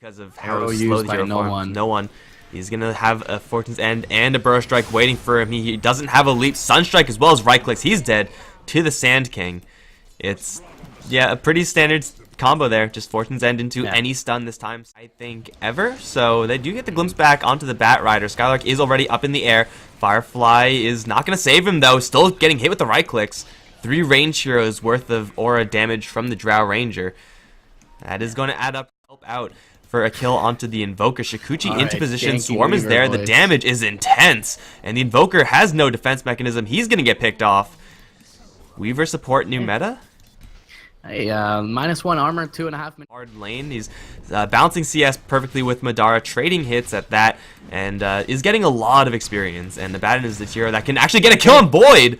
because of how slow the hero farms. No one. He's going to have a Fortune's End and a Burrow Strike waiting for him. He doesn't have a Leap Sunstrike as well as right clicks. He's dead to the Sand King. It's, yeah, a pretty standard combo there. Just Fortune's End into any stun this time, I think, ever. So they do get the glimpse back onto the Bat Rider. Skylark is already up in the air. Firefly is not going to save him, though. Still getting hit with the right clicks. 3 range heroes worth of aura damage from the Drow Ranger. That is going to add up, help out for a kill onto the Invoker. Shukuchi into position. Swarm is there. The damage is intense. And the Invoker has no defense mechanism. He's going to get picked off. Weaver support new meta? Hey, -1 armor, 2.5 minutes. Hard lane. He's bouncing CS perfectly with Madara, trading hits at that, and is getting a lot of experience. And the Batten is the hero that can actually get a kill on Void.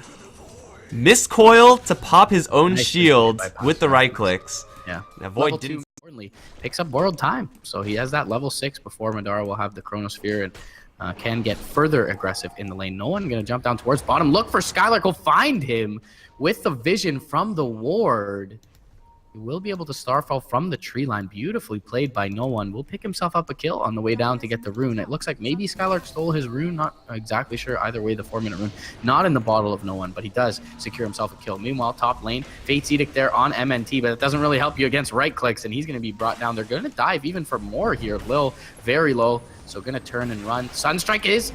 Miscoil to pop his own shield with the right clicks. Yeah. Now Void didn't. Importantly, picks up World Time, so he has that level 6 before Madara will have the Chronosphere and can get further aggressive in the lane. No one gonna jump down towards bottom. Look for Skylark. Will find him with the vision from the ward. He will be able to Starfall from the tree line. Beautifully played by No One. Will pick himself up a kill on the way down to get the rune. It looks like maybe Skylark stole his rune. Not exactly sure. Either way, the 4-minute rune. Not in the bottle of No One, but he does secure himself a kill. Meanwhile, top lane, Fate's Edict there on MNT, but it doesn't really help you against right clicks, and he's going to be brought down. They're going to dive even for more here. Lil, very low, so going to turn and run. Sunstrike is,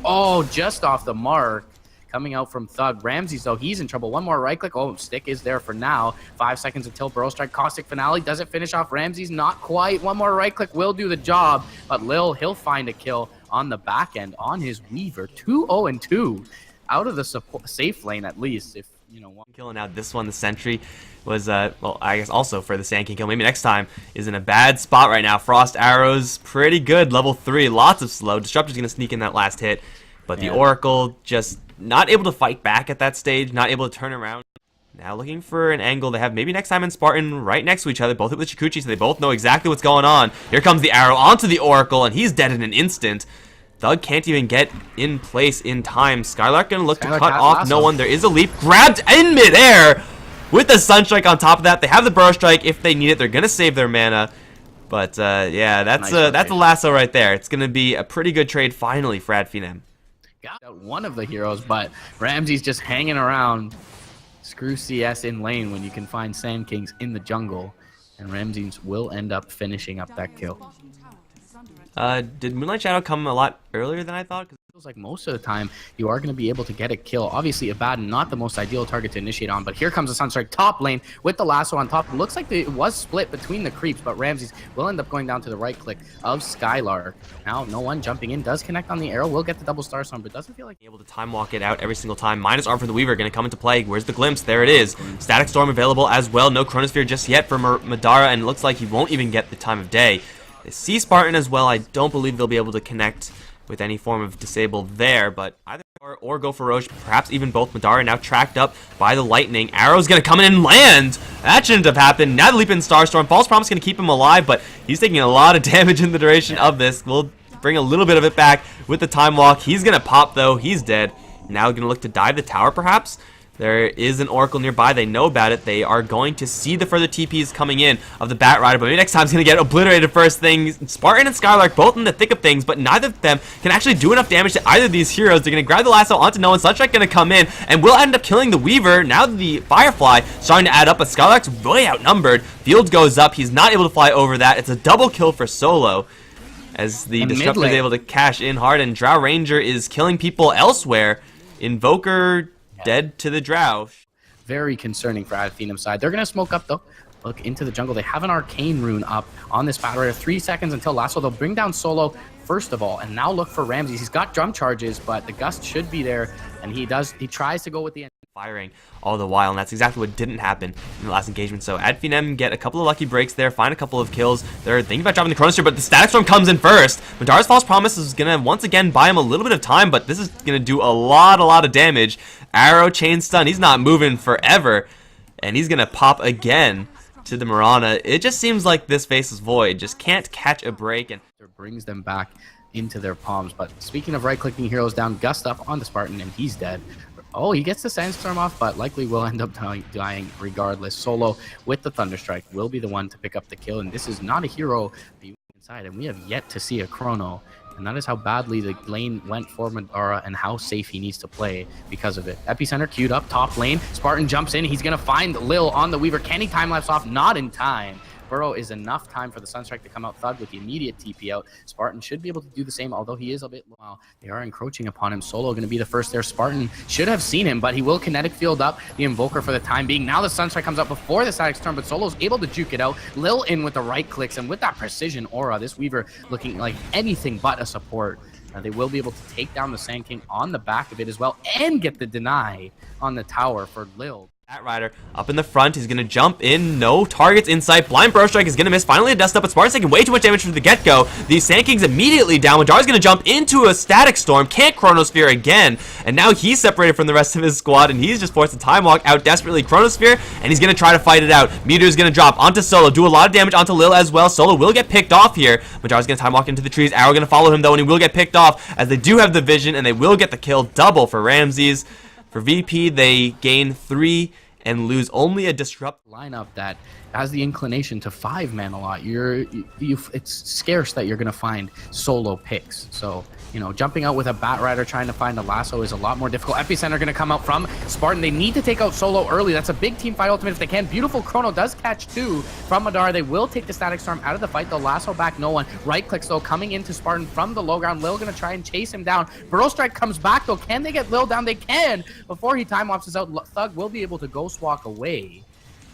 just off the mark. Coming out from Thug. Ramses, though, he's in trouble. One more right click. Oh, stick is there for now. 5 seconds until Burrow Strike. Caustic Finale. Does it finish off Ramses? Not quite. One more right click will do the job. But Lil, he'll find a kill on the back end on his Weaver. 2-0-2. Out of the safe lane, at least. If, you know, one killing out this one, the Sentry was, well, I guess also for the Sand King kill. Maybe next time is in a bad spot right now. Frost Arrows, pretty good. Level 3. Lots of slow. Disruptor's going to sneak in that last hit. But the Oracle just not able to fight back at that stage, not able to turn around. Now looking for an angle they have maybe next time in Spartan right next to each other, both hit with Shukuchi, so they both know exactly what's going on. Here comes the arrow onto the Oracle, and he's dead in an instant. Thug can't even get in place in time. Skylark gonna look to cut off No One. There is a leap, grabbed in midair with the Sunstrike on top of that. They have the Burrow Strike if they need it. They're gonna save their mana. But yeah, that's a lasso right there. It's gonna be a pretty good trade finally for AD FINEM. Got out one of the heroes, but Ramsey's just hanging around. Screw CS in lane when you can find Sand Kings in the jungle, and Ramses will end up finishing up that kill. Did Moonlight Shadow come a lot earlier than I thought? It feels like most of the time you are going to be able to get a kill. Obviously, Abaddon, not the most ideal target to initiate on, but here comes the Sunstrike top lane with the lasso on top. It looks like it was split between the creeps, but Ramses will end up going down to the right click of Skylark. Now, No One jumping in, does connect on the arrow, will get the double star storm, but doesn't feel like able to time walk it out every single time. Minus arm for the Weaver going to come into play. Where's the glimpse? There it is. Static Storm available as well. No Chronosphere just yet for Madara, and it looks like he won't even get the time of day. They see Spartan as well. I don't believe they'll be able to connect with any form of disable there, but either or go for Roche, perhaps even both. Madara now tracked up by the lightning. Arrow's gonna come in and land. That shouldn't have happened. Now the leap in Starstorm. False Promise gonna keep him alive, but he's taking a lot of damage in the duration of this. We'll bring a little bit of it back with the time walk. He's gonna pop though. He's dead. Now gonna look to dive the tower perhaps. There is an Oracle nearby. They know about it. They are going to see the further TPs coming in of the Bat Rider, but maybe next time he's going to get obliterated first thing. Spartan and Skylark both in the thick of things, but neither of them can actually do enough damage to either of these heroes. They're going to grab the lasso onto No One. Sunstrike going to come in and will end up killing the Weaver. Now the Firefly starting to add up, but Skylark's way outnumbered. Field goes up. He's not able to fly over that. It's a double kill for Solo as the Disruptor is able to cash in hard, and Drow Ranger is killing people elsewhere. Invoker dead to the Drow. Very concerning for AD FINEM side. They're going to smoke up, though. Look into the jungle. They have an Arcane Rune up on this battle rider. 3 seconds until lasso. They'll bring down Solo first of all, and now look for Ramses. He's got drum charges, but the Gust should be there, and he tries to go with the end. Firing all the while, and that's exactly what didn't happen in the last engagement. So AD FINEM get a couple of lucky breaks there, find a couple of kills. They're thinking about dropping the Chronosphere, but the Static Storm comes in first. Madara's False Promise is gonna once again buy him a little bit of time, but this is gonna do a lot of damage. Arrow, Chain Stun, he's not moving forever, and he's gonna pop again to the Mirana. It just seems like this Faceless Void just can't catch a break, and brings them back into their palms. But speaking of right-clicking heroes down, Gust up on the Spartan, and he's dead. Oh, he gets the Sandstorm off, but likely will end up dying regardless. Solo with the Thunderstrike will be the one to pick up the kill, and this is not a hero Inside, and we have yet to see a chrono. And that is how badly the lane went for Madara and how safe he needs to play because of it. Epicenter queued up, top lane. Spartan jumps in. He's going to find Lil on the Weaver. Can he time-lapse off? Not in time. Burrow is enough time for the Sunstrike to come out. Thug with the immediate TP out. Spartan should be able to do the same, although he is a bit low. Wow, they are encroaching upon him. Solo going to be the first there. Spartan should have seen him, but he will kinetic field up the Invoker for the time being. Now the Sunstrike comes up before the static storm, but Solo's able to juke it out. Lil in with the right clicks, and with that precision aura, this Weaver looking like anything but a support. They will be able to take down the Sand King on the back of it as well, and get the deny on the tower for Lil. Rider up in the front. He's gonna jump in. No targets in sight. Blind Bro Strike is gonna miss. Finally a dust up, but Spartan's taking way too much damage from the get-go. The Sand King's immediately down. Madara's gonna jump into a static storm. Can't Chronosphere again. And now he's separated from the rest of his squad, and he's just forced to time walk out desperately. Chronosphere, and he's gonna try to fight it out. Meteor's gonna drop onto Solo. Do a lot of damage onto Lil as well. Solo will get picked off here. Madara's gonna time walk into the trees. Arrow gonna follow him though, and he will get picked off as they do have the vision, and they will get the kill. Double for Ramses. For VP, they gain 3 and lose only a disrupt lineup that has the inclination to 5-man a lot. It's scarce that you're going to find solo picks. So, you know, jumping out with a Bat Rider trying to find a lasso is a lot more difficult. Epicenter going to come out from Spartan. They need to take out Solo early. That's a big team fight ultimate if they can. Beautiful Chrono does catch 2 from Madara. They will take the Static Storm out of the fight. They'll lasso back no one. Right clicks though coming into Spartan from the low ground. Lil going to try and chase him down. Burrow Strike comes back though. Can they get Lil down? They can. Before he time lapses out, Thug will be able to ghost walk away.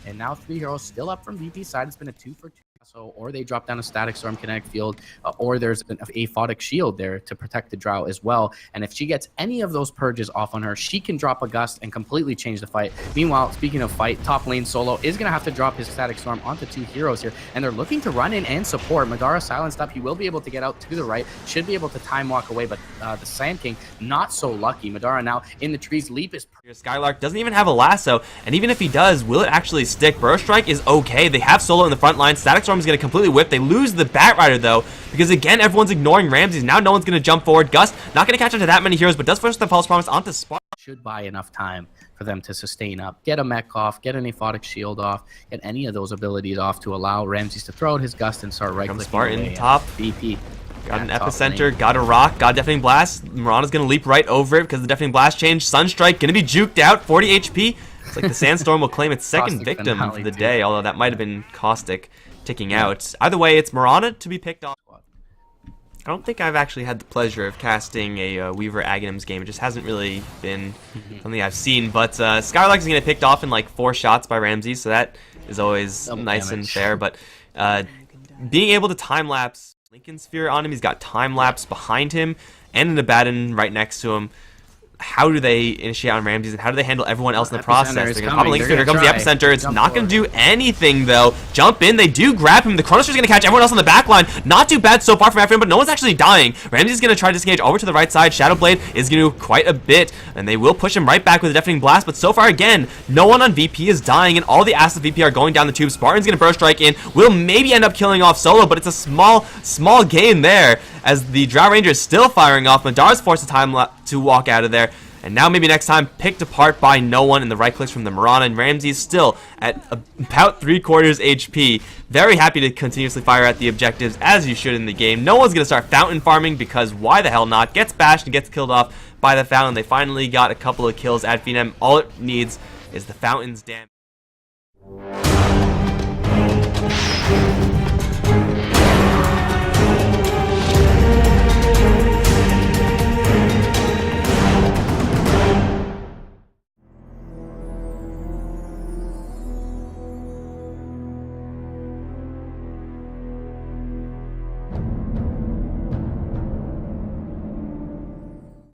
And now 3 heroes still up from VP's side. It's been a 2 for 2. So, or they drop down a Static Storm Kinetic Field, or there's an aphotic shield there to protect the Drow as well. And if she gets any of those purges off on her, she can drop a Gust and completely change the fight. Meanwhile, speaking of fight, top lane Solo is going to have to drop his Static Storm onto 2 heroes here. And they're looking to run in and support. Madara silenced up. He will be able to get out to the right. Should be able to time walk away, but the Sand King, not so lucky. Madara now in the trees. Leap is... Skylark doesn't even have a lasso, and even if he does, will it actually stick? Burrow Strike is okay. They have Solo in the front line. Static Storm is going to completely whip. They lose the Bat Rider though, because again, everyone's ignoring Ramses. Now no one's going to jump forward. Gust not going to catch up to that many heroes, but does push the False Promise onto Spartan. Should buy enough time for them to sustain up, get a mech off, get an aphotic shield off, get any of those abilities off to allow Ramses to throw out his Gust and start right-clicking Spartan away. top. VP. Got an Epicenter, got a rock, got a Deafening Blast. Marana's going to leap right over it because the Deafening Blast changed. Sunstrike going to be juked out, 40 HP. It's like the Sandstorm will claim its second victim for the day, although that might have been Caustic ticking out. Either way, it's Marana to be picked off. I don't think I've actually had the pleasure of casting a Weaver Aghanims game. It just hasn't really been something I've seen. But Skylark is going to get picked off in like 4 shots by Ramses, so that is always nice and fair. But being able to time-lapse Lincoln Sphere on him, he's got time-lapse behind him and an Abaddon right next to him. How do they initiate on Ramses, and how do they handle everyone else in the process? They're going to pop a Link Sphere. Here comes the Epicenter. It's not going to do anything, though. Jump in. They do grab him. The Chronosphere is going to catch everyone else on the back line. Not too bad so far from FNM, but no one's actually dying. Ramses is going to try to disengage over to the right side. Shadow Blade is going to do quite a bit, and they will push him right back with a Deafening Blast. But so far, again, no one on VP is dying, and all the assets of VP are going down the tube. Spartan's going to Burrow Strike in. Will maybe end up killing off Solo, but it's a small gain there, as the Drow Ranger is still firing off. Madara's forced to walk out of there. And now maybe next time, picked apart by no one in the right clicks from the Marana, and Ramses still at about 3/4 HP. Very happy to continuously fire at the objectives, as you should in the game. No one's going to start fountain farming, because why the hell not? Gets bashed and gets killed off by the fountain. They finally got a couple of kills at FINEM. All it needs is the fountain's damage.